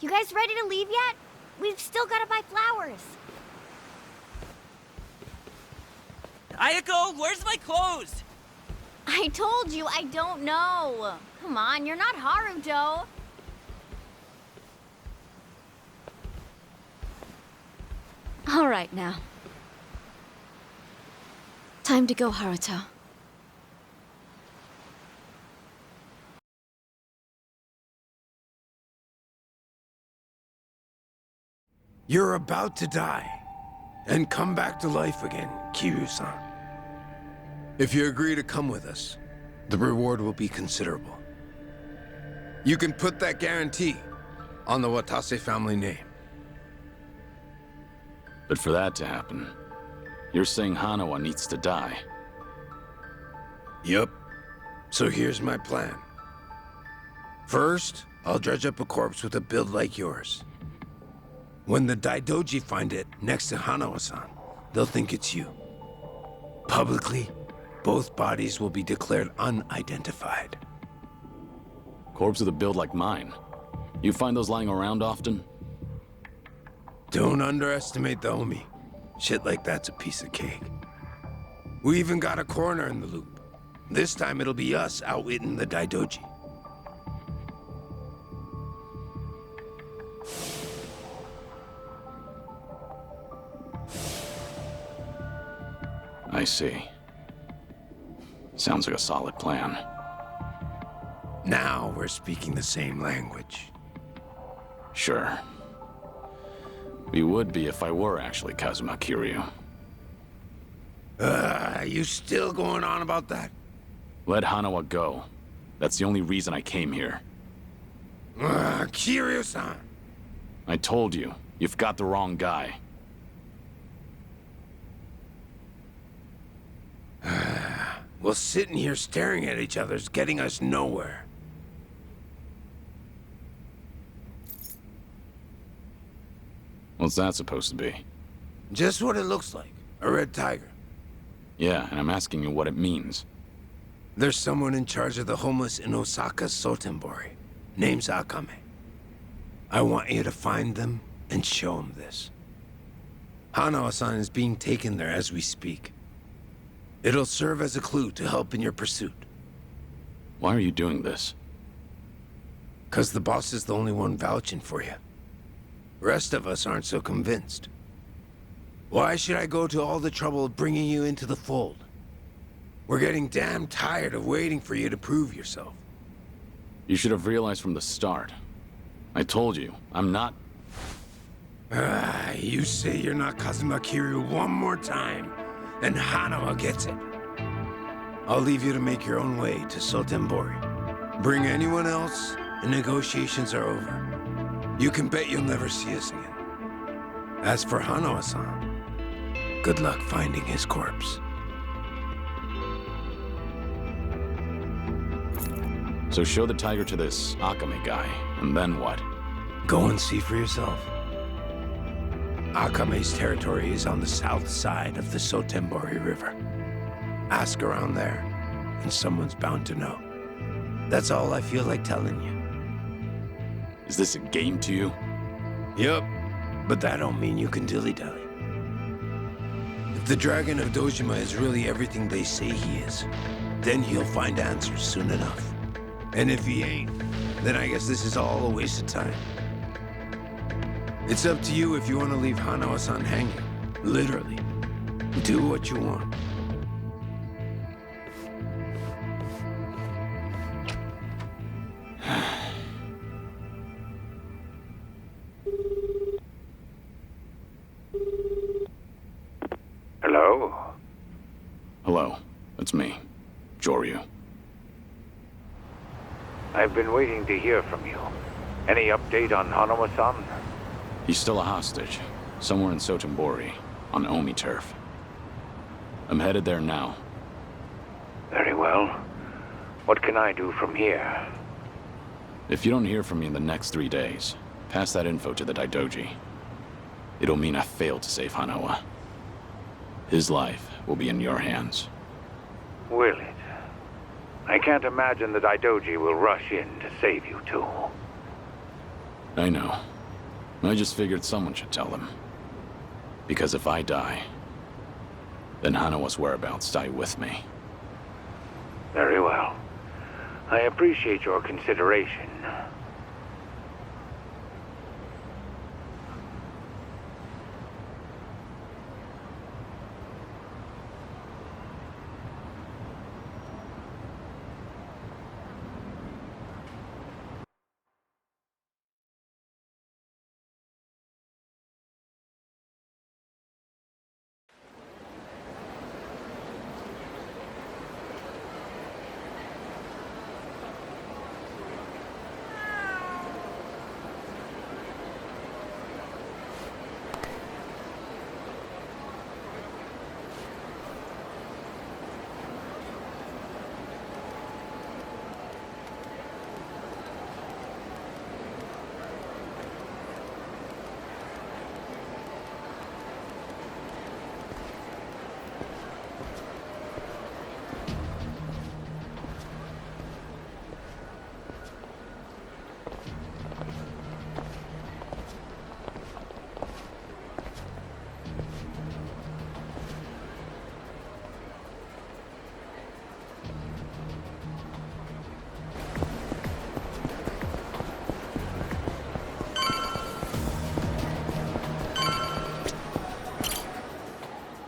You guys ready to leave yet? We've still gotta buy flowers. Ayako, where's my clothes? I told you I don't know. Come on, you're not Haruto. All right now. Time to go, Haruto. You're about to die, and come back to life again, Kiryu-san. If you agree to come with us, the reward will be considerable. You can put that guarantee on the Watase family name. But for that to happen, you're saying Hanawa needs to die. Yup. So here's my plan. First, I'll dredge up a corpse with a build like yours. When the Daidoji find it next to Hanawa-san, they'll think it's you. Publicly, both bodies will be declared unidentified. Corpse with a build like mine. You find those lying around often? Don't underestimate the Omi. Shit like that's a piece of cake. We even got a coroner in the loop. This time it'll be us outwitting the Daidoji. I see. Sounds like a solid plan. Now we're speaking the same language. Sure. We would be if I were actually Kazuma Kiryu. You still going on about that? Let Hanawa go. That's the only reason I came here. Kiryu-san! I told you, you've got the wrong guy. Well, sitting here staring at each other's getting us nowhere. What's that supposed to be? Just what it looks like. A red tiger. Yeah, and I'm asking you what it means. There's someone in charge of the homeless in Osaka's Sotenbori. Name's Akame. I want you to find them and show them this. Hanawa-san is being taken there as we speak. It'll serve as a clue to help in your pursuit. Why are you doing this? 'Cause the boss is the only one vouching for you. Rest of us aren't so convinced. Why should I go to all the trouble of bringing you into the fold? We're getting damn tired of waiting for you to prove yourself. You should have realized from the start. I told you, I'm not... You say you're not Kazuma Kiryu one more time, and Hanawa gets it. I'll leave you to make your own way to Sotenbori. Bring anyone else, and negotiations are over. You can bet you'll never see us again. As for Hanawa-san, good luck finding his corpse. So show the tiger to this Akame guy, and then what? Go and see for yourself. Akame's territory is on the south side of the Sotenbori River. Ask around there, and someone's bound to know. That's all I feel like telling you. Is this a game to you? Yup, but that don't mean you can dilly-dally. If the Dragon of Dojima is really everything they say he is, then he'll find answers soon enough. And if he ain't, then I guess this is all a waste of time. It's up to you if you want to leave Hanawa-san hanging. Literally. Do what you want. Hello? Hello, it's me, Joryu. I've been waiting to hear from you. Any update on Hanawa-san? He's still a hostage, somewhere in Sotenbori, on Omi turf. I'm headed there now. Very well. What can I do from here? If you don't hear from me in the next 3 days, pass that info to the Daidoji. It'll mean I failed to save Hanawa. His life will be in your hands. Will it? I can't imagine the Daidoji will rush in to save you two. I know. I just figured someone should tell them. Because if I die, then Hanawa's whereabouts die with me. Very well. I appreciate your consideration.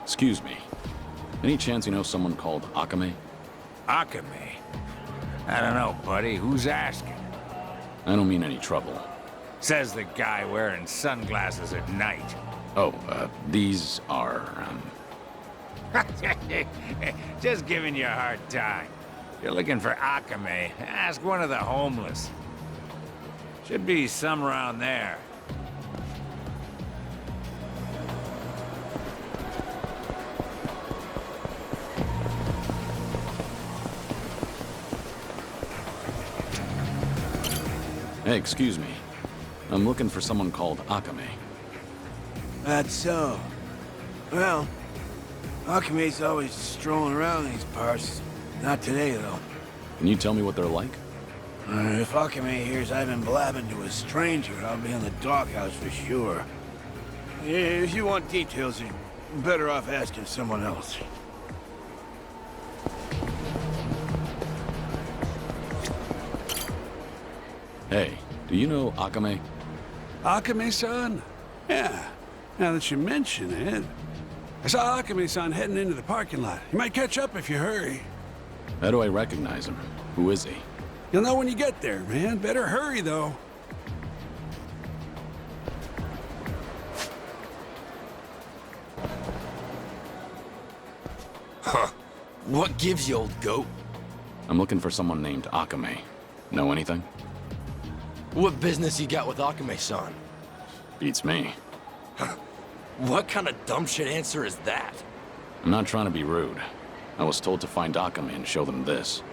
Excuse me. Any chance you know someone called Akame? Akame? I don't know, buddy. Who's asking? I don't mean any trouble. Says the guy wearing sunglasses at night. Oh, these are, Just giving you a hard time. You're looking for Akame. Ask one of the homeless. Should be some around there. Hey, excuse me. I'm looking for someone called Akame. That's so. Well, Akame's always strolling around these parts. Not today, though. Can you tell me what they're like? If Akame hears I've been blabbing to a stranger, I'll be in the doghouse for sure. If you want details, you're better off asking someone else. Hey, do you know Akame? Akame-san? Yeah, now that you mention it. I saw Akame-san heading into the parking lot. You might catch up if you hurry. How do I recognize him? Who is he? You'll know when you get there, man. Better hurry, though. Huh. What gives you, old goat? I'm looking for someone named Akame. Know anything? What business you got with Akame-san? Beats me. What kind of dumb shit answer is that? I'm not trying to be rude. I was told to find Akame and show them this.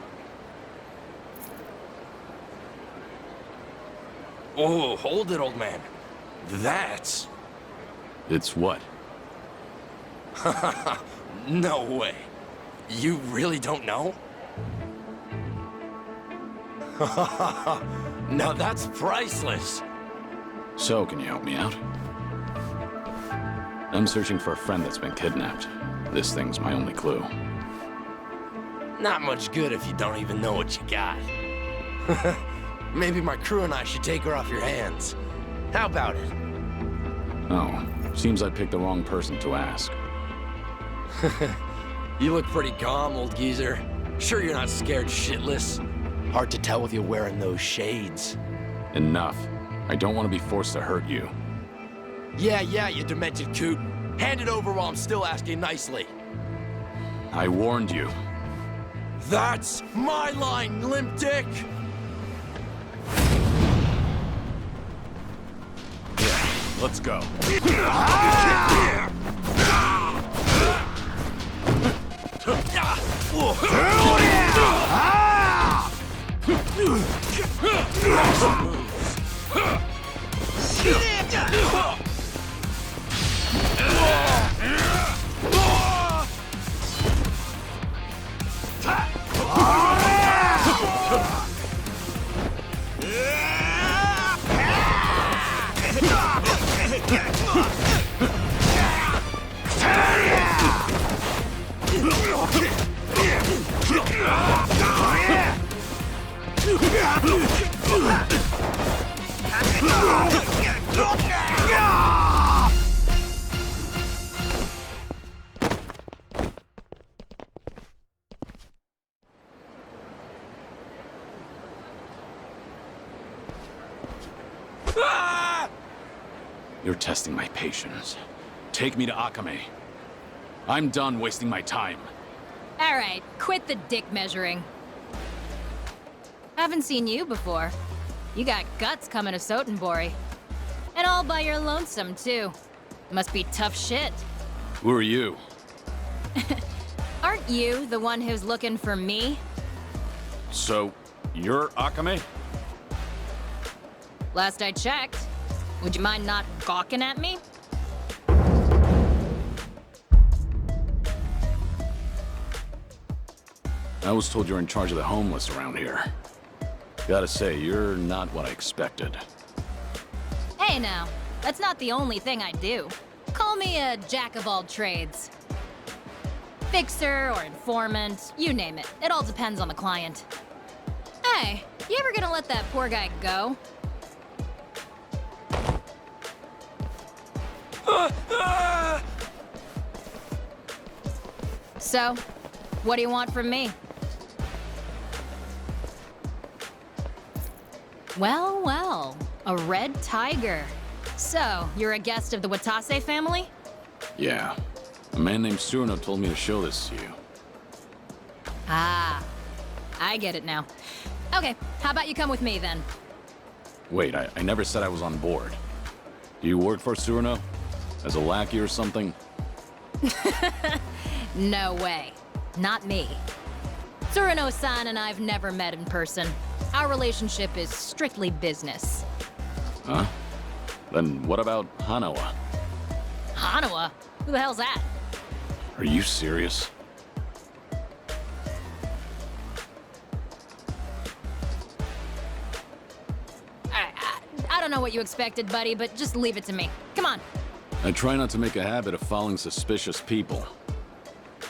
Oh, hold it, old man. That's... It's what? No way. You really don't know? Now that's priceless. So, can you help me out? I'm searching for a friend that's been kidnapped. This thing's my only clue. Not much good if you don't even know what you got. Maybe my crew and I should take her off your hands. How about it? Oh, seems I picked the wrong person to ask. You look pretty calm, old geezer. Sure you're not scared shitless? Hard to tell with you wearing those shades. Enough. I don't want to be forced to hurt you. Yeah, you demented coot. Hand it over while I'm still asking nicely. I warned you. That's my line, limp dick! Let's go. You're testing my patience. Take me to Akame. I'm done wasting my time. All right, quit the dick measuring. Haven't seen you before. You got guts coming to Sotenbori. And all by your lonesome, too. Must be tough shit. Who are you? Aren't you the one who's looking for me? So, you're Akame? Last I checked. Would you mind not gawking at me? I was told you're in charge of the homeless around here. Gotta say, you're not what I expected. Hey now, that's not the only thing I do. Call me a jack of all trades. Fixer or informant, you name it. It all depends on the client. Hey, you ever gonna let that poor guy go? So, what do you want from me? Well, well, a red tiger. So, you're a guest of the Watase family? Yeah. A man named Surno told me to show this to you. Ah, I get it now. Okay, how about you come with me then? Wait, I never said I was on board. Do you work for Surno? As a lackey or something? No way. Not me. Tsurano-san and I've never met in person. Our relationship is strictly business. Huh? Then what about Hanawa? Hanawa? Who the hell's that? Are you serious? I don't know what you expected, buddy, but just leave it to me. Come on. I try not to make a habit of following suspicious people.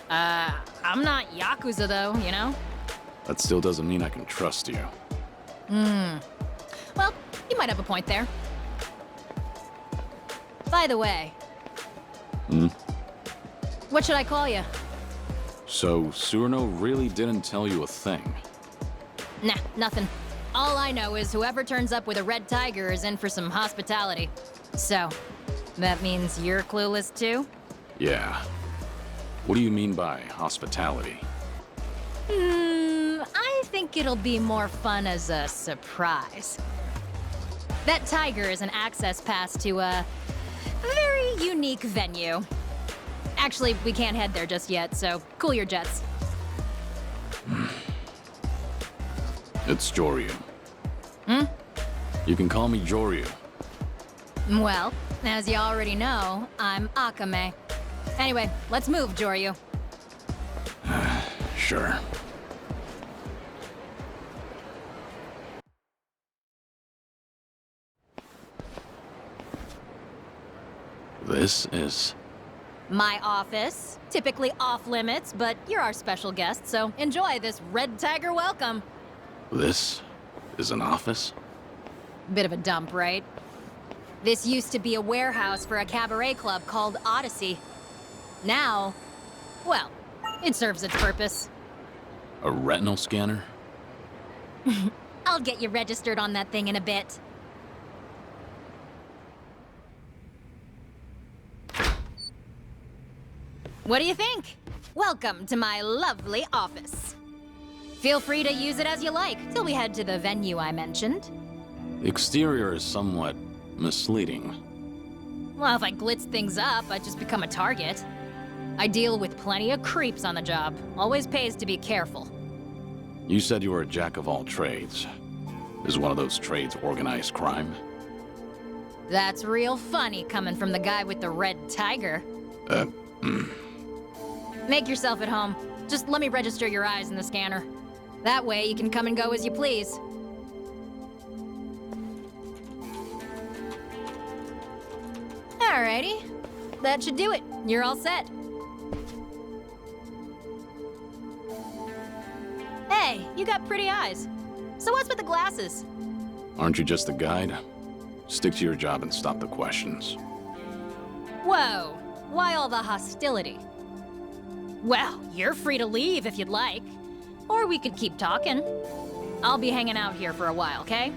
I'm not Yakuza though, you know? That still doesn't mean I can trust you. Well, you might have a point there. By the way. What should I call you? So, Surno really didn't tell you a thing? Nah, nothing. All I know is whoever turns up with a red tiger is in for some hospitality. So, that means you're clueless too? Yeah. What do you mean by hospitality? I think it'll be more fun as a surprise. That tiger is an access pass to a very unique venue. Actually, we can't head there just yet, so cool your jets. It's Joryu. You can call me Joryu. Well, as you already know, I'm Akame. Anyway, let's move, Joryu. Sure. This is... My office. Typically off limits, but you're our special guest, so enjoy this red tiger welcome. This is an office? Bit of a dump, right? This used to be a warehouse for a cabaret club called Odyssey. Now, well, it serves its purpose. A retinal scanner? I'll get you registered on that thing in a bit. What do you think? Welcome to my lovely office. Feel free to use it as you like, till we head to the venue I mentioned. The exterior is somewhat misleading. Well, if I glitz things up, I'd just become a target. I deal with plenty of creeps on the job. Always pays to be careful. You said you were a jack of all trades. Is one of those trades organized crime? That's real funny coming from the guy with the red tiger. Make yourself at home. Just let me register your eyes in the scanner. That way you can come and go as you please. Alrighty. That should do it. You're all set. Hey, you got pretty eyes. So what's with the glasses? Aren't you just a guide? Stick to your job and stop the questions. Whoa, why all the hostility? Well, you're free to leave if you'd like. Or we could keep talking. I'll be hanging out here for a while, okay?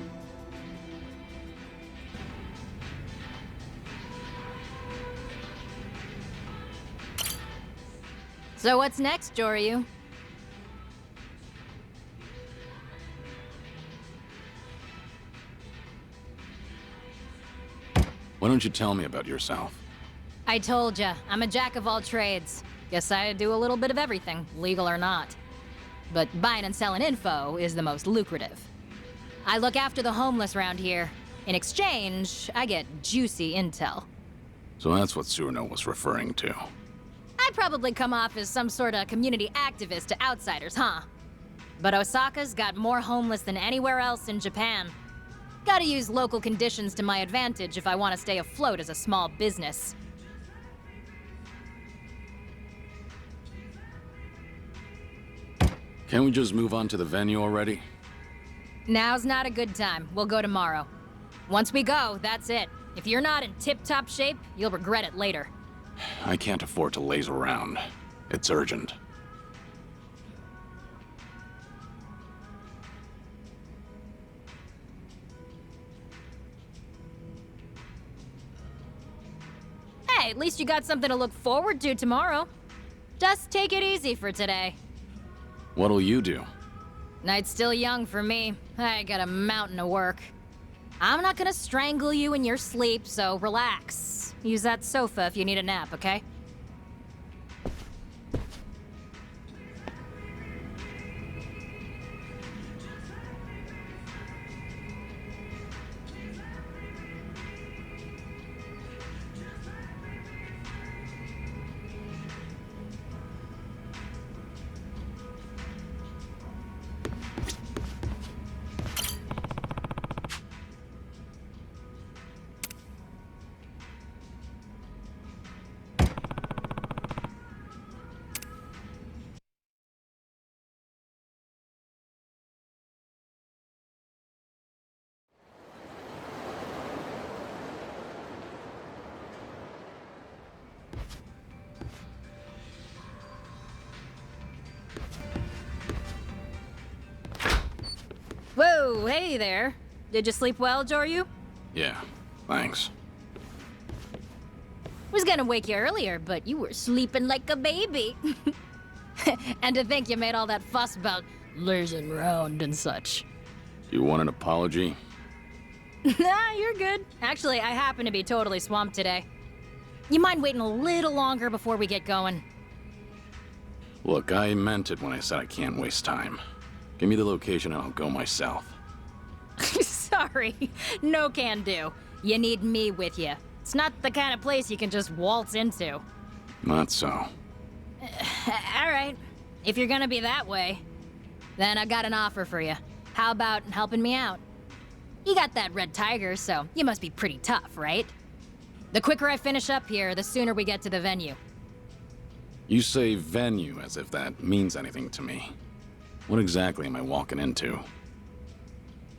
So what's next, Joryu? Why don't you tell me about yourself? I told ya, I'm a jack of all trades. Guess I do a little bit of everything, legal or not. But buying and selling info is the most lucrative. I look after the homeless around here. In exchange, I get juicy intel. So that's what Surno was referring to. I probably come off as some sort of community activist to outsiders, huh? But Osaka's got more homeless than anywhere else in Japan. Gotta use local conditions to my advantage if I want to stay afloat as a small business. Can't we just move on to the venue already? Now's not a good time. We'll go tomorrow. Once we go, that's it. If you're not in tip-top shape, you'll regret it later. I can't afford to laze around. It's urgent. Hey, at least you got something to look forward to tomorrow. Just take it easy for today. What'll you do? Night's still young for me. I got a mountain of work. I'm not gonna strangle you in your sleep, so relax. Use that sofa if you need a nap, okay? Whoa, hey there. Did you sleep well, Joryu? Yeah, thanks. Was gonna wake you earlier, but you were sleeping like a baby. And to think you made all that fuss about lazing around and such. You want an apology? Nah, you're good. Actually, I happen to be totally swamped today. You mind waiting a little longer before we get going? Look, I meant it when I said I can't waste time. Give me the location and I'll go myself. Sorry, no can do. You need me with you. It's not the kind of place you can just waltz into. Not so. All right, if you're gonna be that way, then I got an offer for you. How about helping me out? You got that red tiger, so you must be pretty tough, right? The quicker I finish up here, the sooner we get to the venue. You say venue as if that means anything to me. What exactly am I walking into?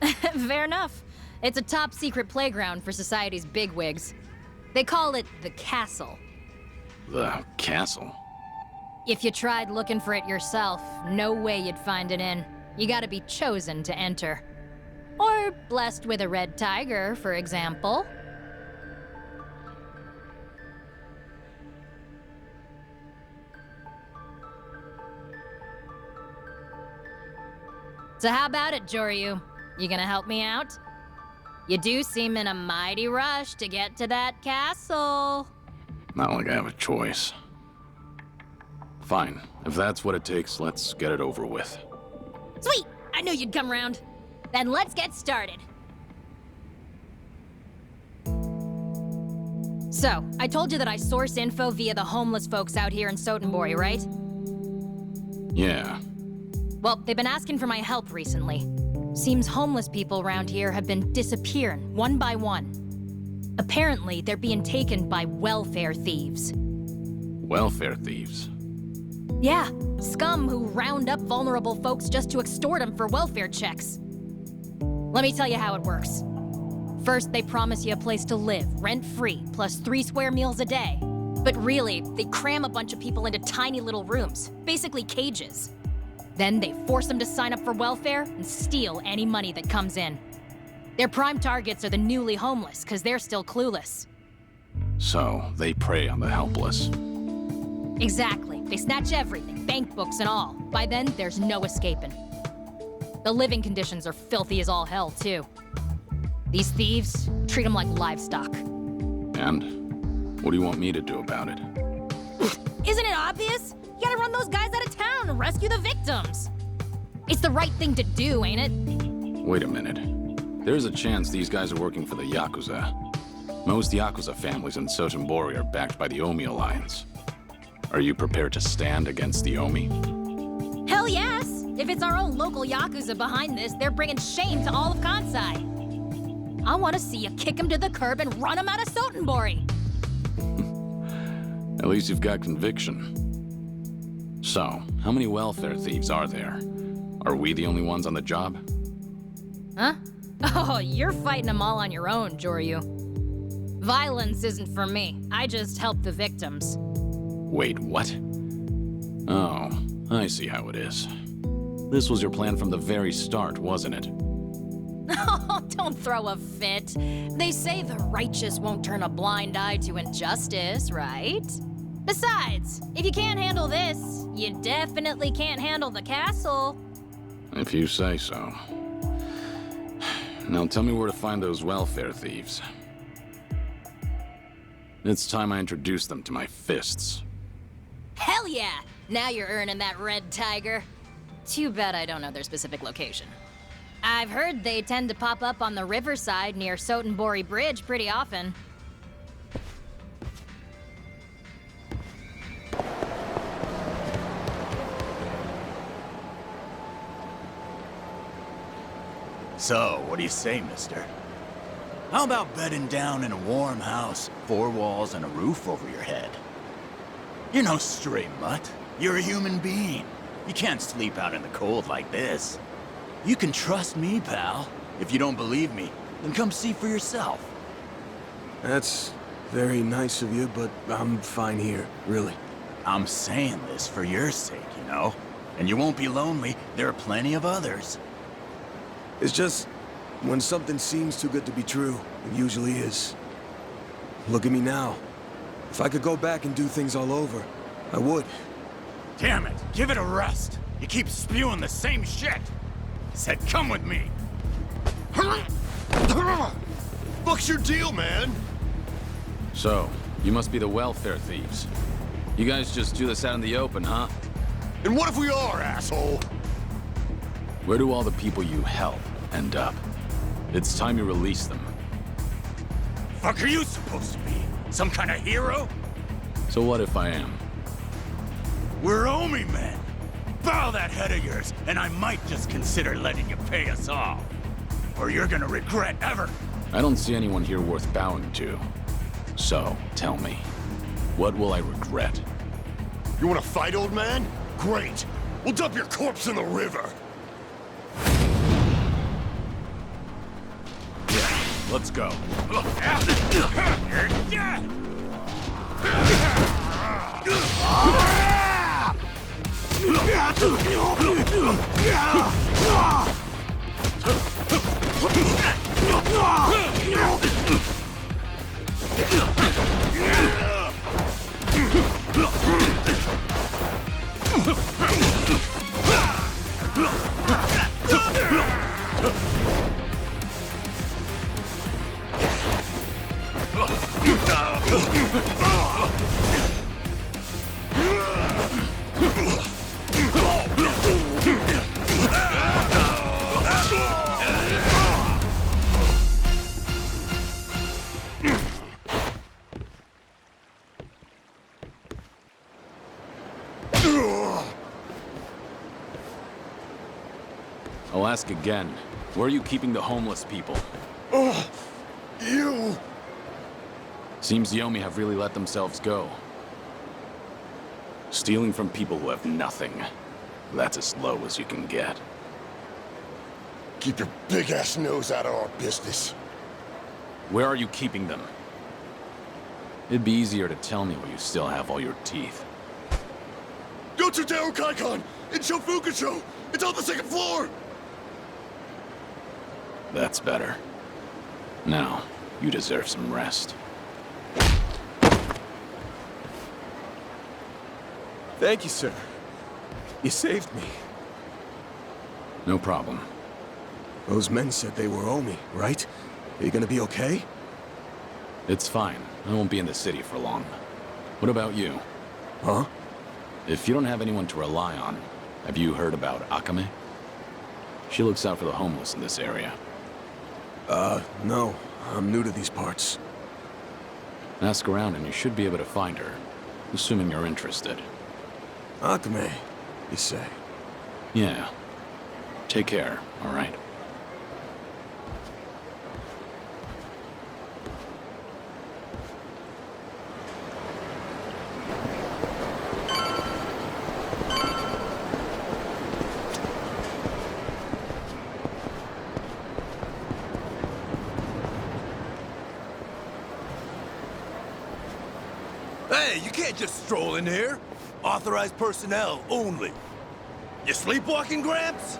Fair enough. It's a top secret playground for society's bigwigs. They call it the castle. The castle? If you tried looking for it yourself, no way you'd find it in. You gotta be chosen to enter. Or blessed with a red tiger, for example. So how about it, Joryu? You gonna help me out? You do seem in a mighty rush to get to that castle. Not like I have a choice. Fine. If that's what it takes, let's get it over with. Sweet! I knew you'd come around. Then let's get started. So, I told you that I source info via the homeless folks out here in Sotenbori, right? Yeah. Well, they've been asking for my help recently. Seems homeless people around here have been disappearing, one by one. Apparently, they're being taken by welfare thieves. Welfare thieves? Yeah, scum who round up vulnerable folks just to extort them for welfare checks. Let me tell you how it works. First, they promise you a place to live, rent-free, plus 3 square meals a day. But really, they cram a bunch of people into tiny little rooms, basically cages. Then they force them to sign up for welfare and steal any money that comes in. Their prime targets are the newly homeless, because they're still clueless. So, they prey on the helpless. Exactly. They snatch everything, bank books and all. By then, there's no escaping. The living conditions are filthy as all hell, too. These thieves treat them like livestock. And? What do you want me to do about it? Isn't it obvious? You gotta run those guys out of town and rescue the victims. It's the right thing to do, ain't it? Wait a minute. There's a chance these guys are working for the Yakuza. Most Yakuza families in Sotenbori are backed by the Omi Alliance. Are you prepared to stand against the Omi? Hell yes! If it's our own local Yakuza behind this, they're bringing shame to all of Kansai. I want to see you kick him to the curb and run him out of Sotenbori. At least you've got conviction. So, how many welfare thieves are there? Are we the only ones on the job? Huh? Oh, you're fighting them all on your own, Joryu. Violence isn't for me. I just help the victims. Wait, what? Oh, I see how it is. This was your plan from the very start, wasn't it? Oh, don't throw a fit. They say the righteous won't turn a blind eye to injustice, right? Besides, if you can't handle this, you definitely can't handle the castle. If you say so. Now tell me where to find those welfare thieves. It's time I introduce them to my fists. Hell yeah! Now you're earning that red tiger. Too bad I don't know their specific location. I've heard they tend to pop up on the riverside near Sotenbori Bridge pretty often. So, what do you say, mister? How about bedding down in a warm house, 4 walls and a roof over your head? You're no stray mutt. You're a human being. You can't sleep out in the cold like this. You can trust me, pal. If you don't believe me, then come see for yourself. That's very nice of you, but I'm fine here, really. I'm saying this for your sake, you know? And you won't be lonely. There are plenty of others. It's just, when something seems too good to be true, it usually is. Look at me now. If I could go back and do things all over, I would. Damn it, give it a rest. You keep spewing the same shit. Said come with me. Fuck's your deal, man? So, you must be the welfare thieves. You guys just do this out in the open, huh? And what if we are, asshole? Where do all the people you help end up? It's time you release them. Fuck are you supposed to be? Some kind of hero? So what if I am? We're Omi men. Bow that head of yours, and I might just consider letting you pay us off. Or you're gonna regret ever. I don't see anyone here worth bowing to. So, tell me, what will I regret? You wanna fight, old man? Great. We'll dump your corpse in the river. Let's go. I'll ask again. Where are you keeping the homeless people? You! Seems the Omi have really let themselves go. Stealing from people who have nothing. That's as low as you can get. Keep your big-ass nose out of our business. Where are you keeping them? It'd be easier to tell me where you still have all your teeth. Go to Daryl Kaikon in Shofukucho! It's on the second floor! That's better. Now, you deserve some rest. Thank you, sir. You saved me. No problem. Those men said they were Omi, right? Are you gonna be okay? It's fine. I won't be in the city for long. What about you? Huh? If you don't have anyone to rely on, have you heard about Akame? She looks out for the homeless in this area. No. I'm new to these parts. Ask around and you should be able to find her, assuming you're interested. Akame, you say? Yeah. Take care, all right? Hey, you can't just stroll in here. Authorized personnel only. You sleepwalking, Gramps?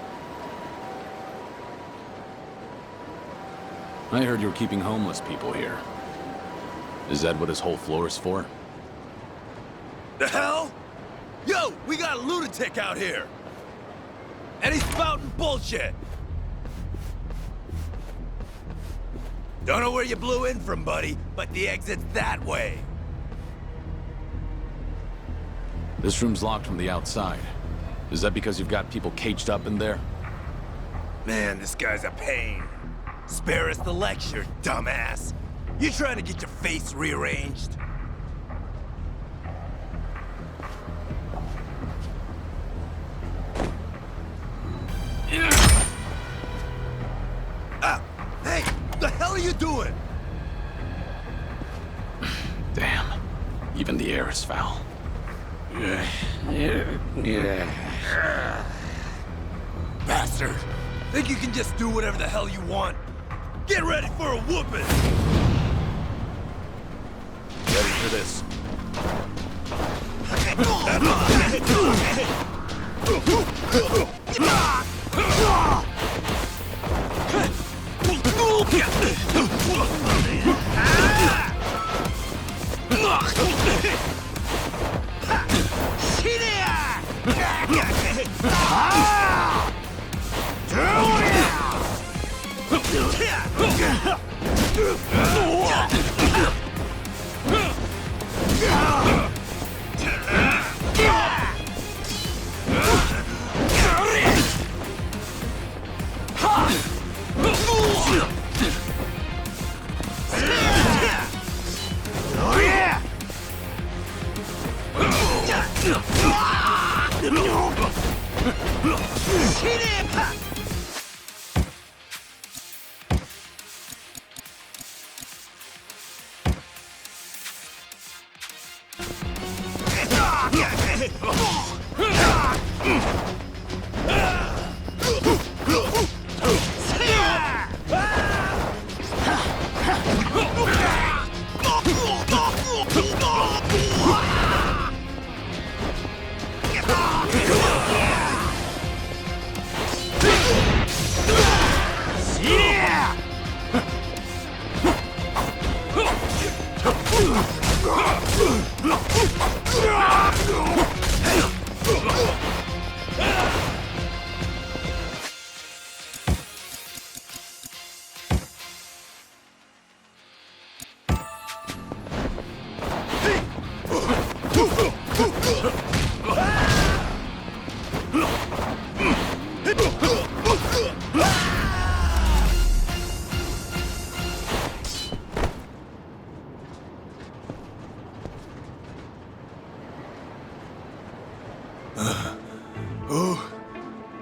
I heard you're keeping homeless people here. Is that what this whole floor is for? The hell? Yo, we got a lunatic out here! And he's spouting bullshit! Don't know where you blew in from, buddy, but the exit's that way. This room's locked from the outside. Is that because you've got people caged up in there? Man, this guy's a pain. Spare us the lecture, dumbass. You trying to get your face rearranged? Hey, what the hell are you doing? Damn. Even the air is foul. Bastard! Think you can just do whatever the hell you want? Get ready for a whooping! Ready for this?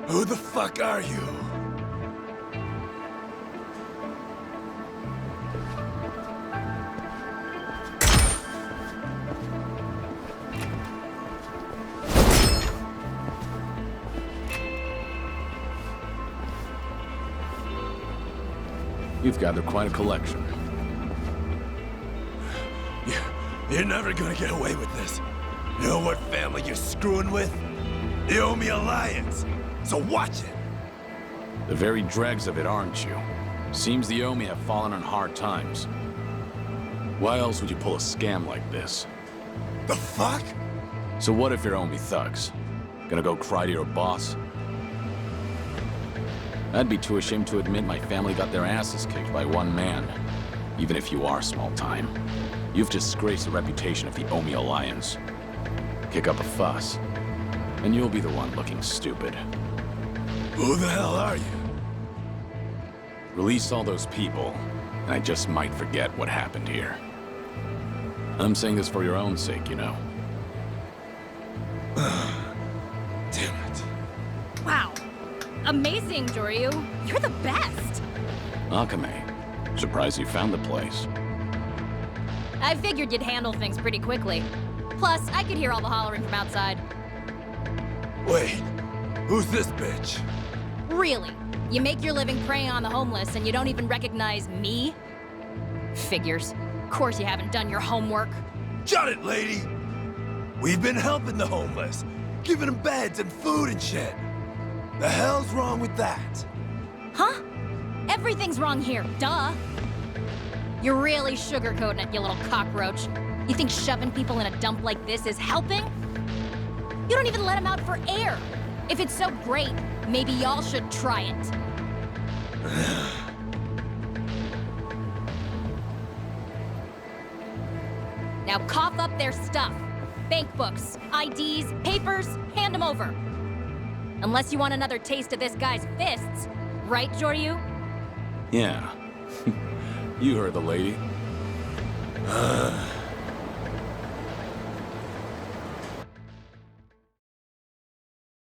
Who the fuck are you? You've gathered quite a collection. You're never gonna get away with this. You know what family you're screwing with? The Omi Alliance. So watch it. The very dregs of it, aren't you? Seems the Omi have fallen on hard times. Why else would you pull a scam like this? The fuck? So what if you're Omi thugs? Gonna go cry to your boss? I'd be too ashamed to admit my family got their asses kicked by one man. Even if you are small time. You've disgraced the reputation of the Omi Alliance. Kick up a fuss, and you'll be the one looking stupid. Who the hell are you? Release all those people, and I just might forget what happened here. I'm saying this for your own sake, you know. Damn it. Wow. Amazing, Joryu. You're the best. Akame, surprised you found the place. I figured you'd handle things pretty quickly. Plus, I could hear all the hollering from outside. Wait, who's this bitch? Really? You make your living preying on the homeless and you don't even recognize me? Figures. Of course you haven't done your homework. Shut it, lady! We've been helping the homeless, giving them beds and food and shit. The hell's wrong with that? Huh? Everything's wrong here, duh. You're really sugarcoating it, you little cockroach. You think shoving people in a dump like this is helping? You don't even let them out for air. If it's so great, maybe y'all should try it. Now cough up their stuff. Bank books, IDs, papers, hand them over. Unless you want another taste of this guy's fists. Right, Joryu? Yeah. You heard the lady.